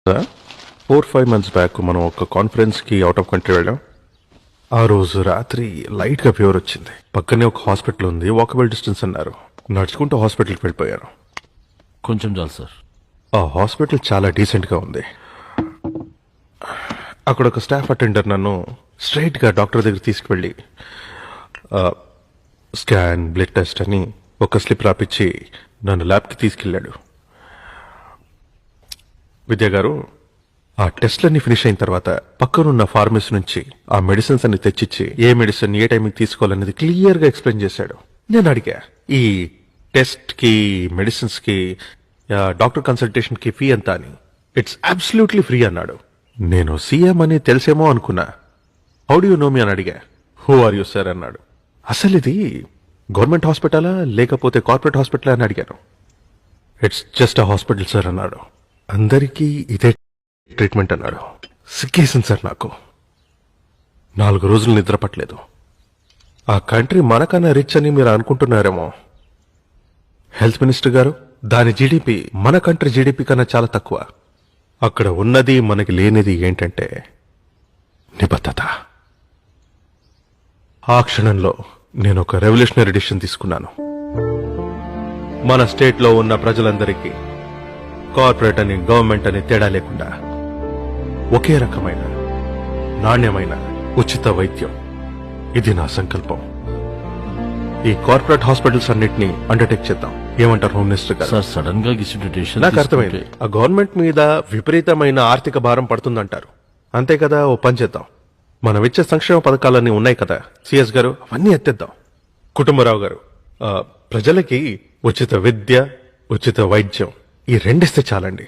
4-5 months back మనం ఒక కాన్ఫరెన్స్కి out of country వెళ్ళాం. ఆ రోజు రాత్రి లైట్గా ఫీవర్ వచ్చింది. పక్కనే ఒక హాస్పిటల్ ఉంది, వాకబుల్ డిస్టెన్స్ అన్నారు. నడుచుకుంటూ హాస్పిటల్కి వెళ్ళిపోయాను. కొంచెం చాలు సార్. ఆ హాస్పిటల్ చాలా డీసెంట్గా ఉంది. అక్కడ ఒక స్టాఫ్ అటెండర్ నన్ను స్ట్రైట్గా డాక్టర్ దగ్గర తీసుకువెళ్ళి స్కాన్, బ్లడ్ టెస్ట్ అని ఒక స్లిప్ రాపిచ్చి నన్ను ల్యాబ్కి తీసుకెళ్ళాడు. విద్యా గారు, ఆ టెస్ట్లన్నీ ఫినిష్ అయిన తర్వాత పక్కనున్న ఫార్మసీ నుంచి ఆ మెడిసిన్స్ అన్ని తెచ్చిచ్చి ఏ మెడిసిన్ ఏ టైంకి తీసుకోవాలనేది క్లియర్గా ఎక్స్ప్లెయిన్ చేశాడు. నేను అడిగా, ఈ టెస్ట్కి, మెడిసిన్స్కి, డాక్టర్ కన్సల్టేషన్కి ఫీ ఎంత అని. ఇట్స్ అబ్సల్యూట్లీ ఫ్రీ అన్నాడు. నేను సీఎం అని తెలిసేమో అనుకున్నా. హౌ డు యూ నో మీ అని అడిగా. హూ ఆర్ యూ సార్ అన్నాడు. అసలు ఇది గవర్నమెంట్ హాస్పిటలా లేకపోతే కార్పొరేట్ హాస్పిటలా అని అడిగాను. It's just a hospital sir అన్నాడు. అందరికీ ఇదే ట్రీట్మెంట్ అన్నాడు. సిక్కేసింది సార్ నాకు. 4 రోజులు నిద్ర పట్టలేదు. ఆ కంట్రీ మనకన్నా రిచ్ అని మీరు అనుకుంటున్నారేమో. హెల్త్ మినిస్టర్ గారు, దాని జీడిపి మన కంట్రీ జీడిపి కన్నా చాలా తక్కువ. అక్కడ ఉన్నది మనకి లేనిది ఏంటంటే నిబద్ధత. ఆ క్షణంలో నేను ఒక రెవల్యూషనరీ డిసిషన్ తీసుకున్నాను. మన స్టేట్లో ఉన్న ప్రజలందరికీ కార్పొరేట్ అని, గవర్నమెంట్ అని తేడా లేకుండా ఒకే రకమైన నాణ్యమైన ఉచిత వైద్యం. ఇది నా సంకల్పం. ఈ కార్పొరేట్ హాస్పిటల్స్ అన్నిటినీ అండర్టేక్ చేద్దాం. ఏమంటారు హోమ్ మినిస్టర్ గారు? సార్, సడన్ గా డిసిషన్ నాకు అర్థమైంది. ఆ గవర్నమెంట్ మీద విపరీతమైన ఆర్థిక భారం పడుతుందంటారు. అంతే కదా, ఓ పని చేద్దాం. మనం ఇచ్చే సంక్షేమ పథకాలన్నీ ఉన్నాయి కదా సిఎస్ గారు, అవన్నీ ఎత్తేద్దాం. కుటుంబరావు గారు, ప్రజలకి ఉచిత విద్య, ఉచిత వైద్యం, ఈ రెండిస్తే చాలండి.